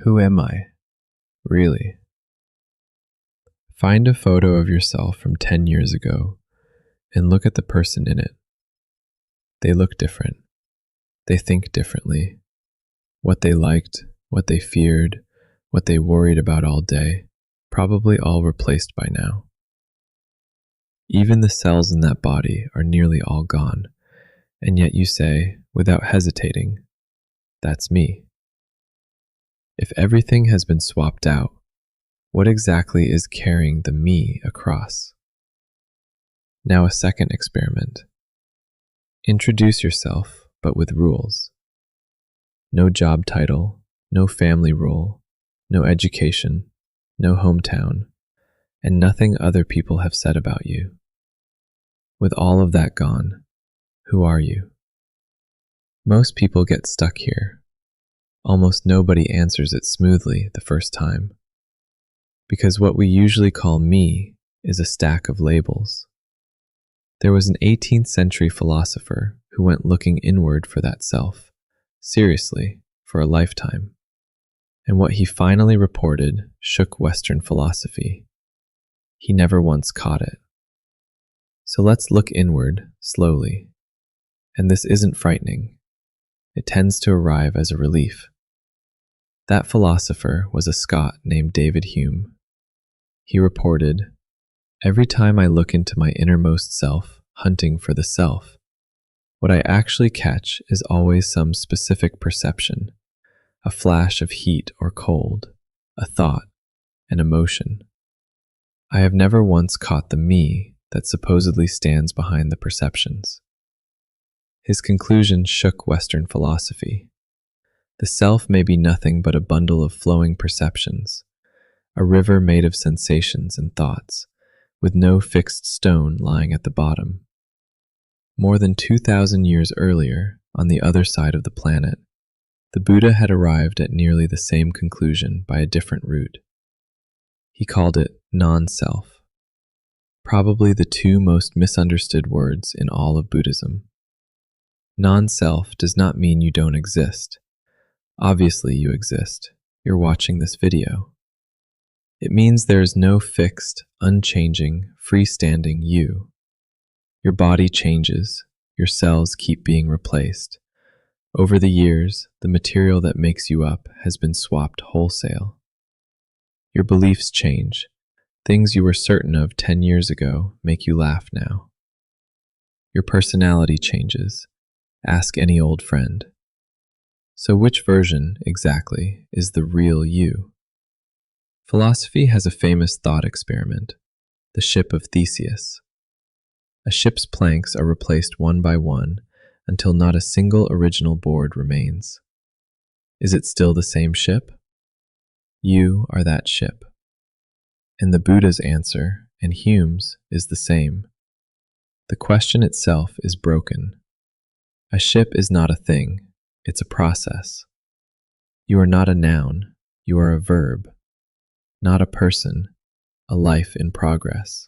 Who am I, really? Find a photo of yourself from 10 years ago and look at the person in it. They look different. They think differently. What they liked, what they feared, what they worried about all day, probably all replaced by now. Even the cells in that body are nearly all gone, and yet you say, without hesitating, "That's me." If everything has been swapped out, what exactly is carrying the me across? Now a second experiment. Introduce yourself, but with rules. No job title, no family role, no education, no hometown, and nothing other people have said about you. With all of that gone, who are you? Most people get stuck here. Almost nobody answers it smoothly the first time, because what we usually call me is a stack of labels. There was an 18th century philosopher who went looking inward for that self, seriously, for a lifetime, and what he finally reported shook Western philosophy. He never once caught it. So let's look inward, slowly. And this isn't frightening. It tends to arrive as a relief. That philosopher was a Scot named David Hume. He reported, "Every time I look into my innermost self, hunting for the self, what I actually catch is always some specific perception, a flash of heat or cold, a thought, an emotion. I have never once caught the me that supposedly stands behind the perceptions." His conclusion shook Western philosophy. The self may be nothing but a bundle of flowing perceptions, a river made of sensations and thoughts, with no fixed stone lying at the bottom. More than 2,000 years earlier, on the other side of the planet, the Buddha had arrived at nearly the same conclusion by a different route. He called it non-self, probably the two most misunderstood words in all of Buddhism. Non-self does not mean you don't exist. Obviously you exist. You're watching this video. It means there is no fixed, unchanging, freestanding you. Your body changes. Your cells keep being replaced. Over the years, the material that makes you up has been swapped wholesale. Your beliefs change. Things you were certain of 10 years ago make you laugh now. Your personality changes. Ask any old friend. So which version, exactly, is the real you? Philosophy has a famous thought experiment, the ship of Theseus. A ship's planks are replaced one by one until not a single original board remains. Is it still the same ship? You are that ship. And the Buddha's answer, and Hume's, is the same. The question itself is broken. A ship is not a thing. It's a process. You are not a noun, you are a verb. Not a person, a life in progress.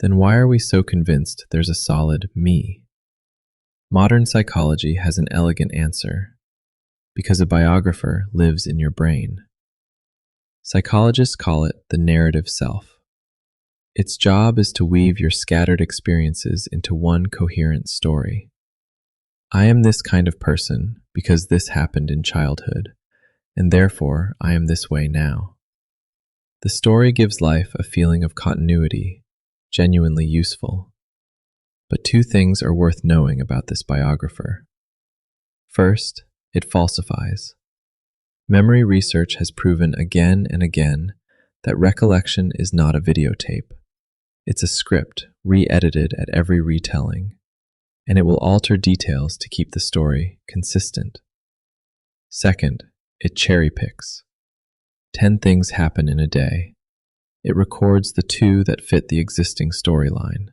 Then why are we so convinced there's a solid me? Modern psychology has an elegant answer. Because a biographer lives in your brain. Psychologists call it the narrative self. Its job is to weave your scattered experiences into one coherent story. I am this kind of person because this happened in childhood, and therefore I am this way now. The story gives life a feeling of continuity, genuinely useful. But two things are worth knowing about this biographer. First, it falsifies. Memory research has proven again and again that recollection is not a videotape. It's a script re-edited at every retelling, and it will alter details to keep the story consistent. Second, it cherry-picks. 10 things happen in a day. It records the 2 that fit the existing storyline.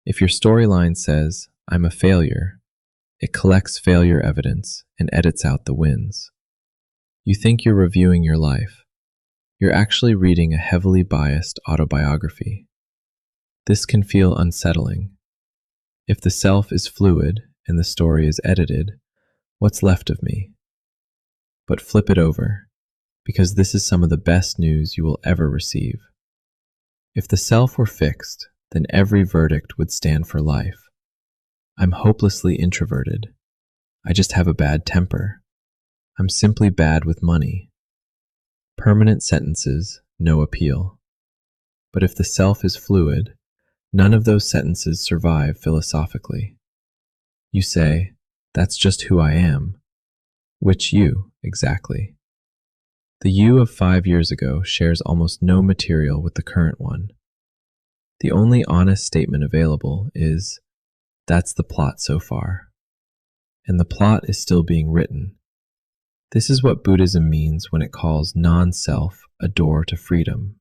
If your storyline says, "I'm a failure," it collects failure evidence and edits out the wins. You think you're reviewing your life. You're actually reading a heavily biased autobiography. This can feel unsettling. If the self is fluid and the story is edited, what's left of me? But flip it over. because this is some of the best news you will ever receive. If the self were fixed, then every verdict would stand for life. I'm hopelessly introverted. I just have a bad temper. I'm simply bad with money. Permanent sentences, no appeal. But if the self is fluid, none of those sentences survive philosophically. You say, that's just who I am. Which you, exactly? The you of 5 years ago shares almost no material with the current one. The only honest statement available is, that's the plot so far. And the plot is still being written. This is what Buddhism means when it calls non-self a door to freedom.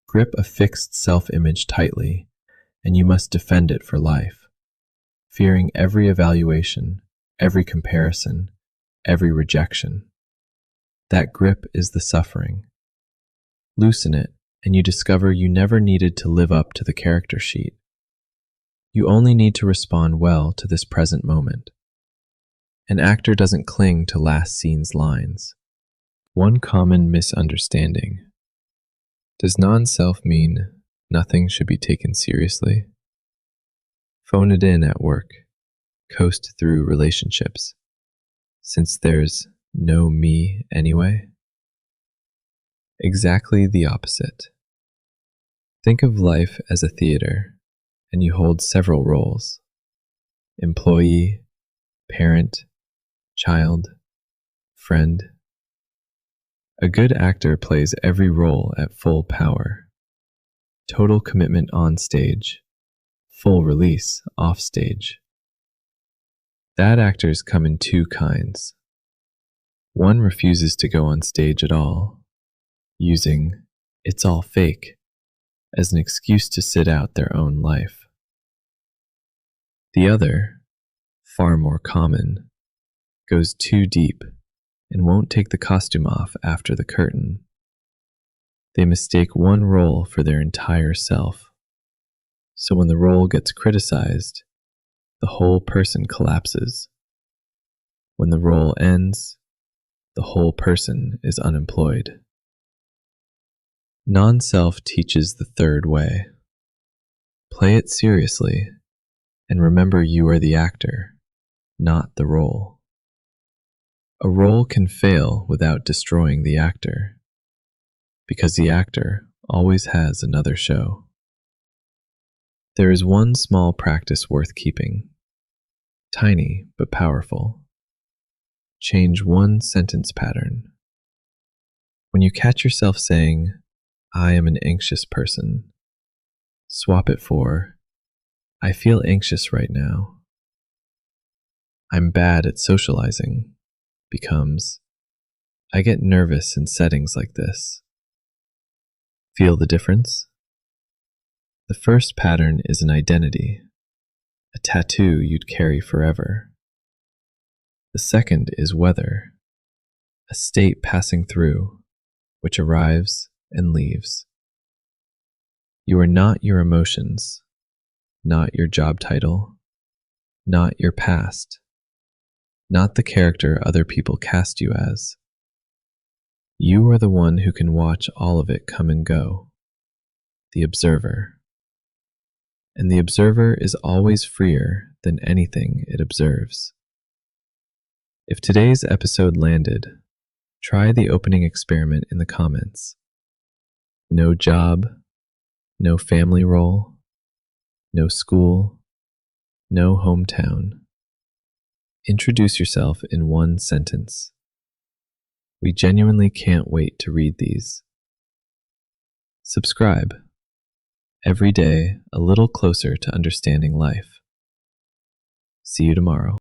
Grip a fixed self-image tightly, and you must defend it for life, fearing every evaluation, every comparison, every rejection. That grip is the suffering. Loosen it, and you discover you never needed to live up to the character sheet. You only need to respond well to this present moment. An actor doesn't cling to last scene's lines. One common misunderstanding. Does non-self mean nothing should be taken seriously? Phone it in at work. Coast through relationships, since there's no me anyway? Exactly the opposite. Think of life as a theater, and you hold several roles: employee, parent, child, friend. A good actor plays every role at full power. Total commitment on stage, full release off stage. Bad actors come in two kinds. One refuses to go on stage at all, using "it's all fake" as an excuse to sit out their own life. The other, far more common, goes too deep and won't take the costume off after the curtain. They mistake one role for their entire self. So when the role gets criticized, the whole person collapses. When the role ends, the whole person is unemployed. Non-self teaches the third way. Play it seriously, and remember you are the actor, not the role. A role can fail without destroying the actor, because the actor always has another show. There is one small practice worth keeping, tiny but powerful. Change one sentence pattern. When you catch yourself saying, "I am an anxious person," swap it for, "I feel anxious right now." "I'm bad at socializing" becomes, "I get nervous in settings like this." Feel the difference? The first pattern is an identity, a tattoo you'd carry forever. The second is weather, a state passing through, which arrives and leaves. You are not your emotions, not your job title, not your past, not the character other people cast you as. You are the one who can watch all of it come and go, the observer. And the observer is always freer than anything it observes. If today's episode landed, try the opening experiment in the comments. No job, no family role, no school, no hometown. Introduce yourself in one sentence. We genuinely can't wait to read these. Subscribe. Every day, a little closer to understanding life. See you tomorrow.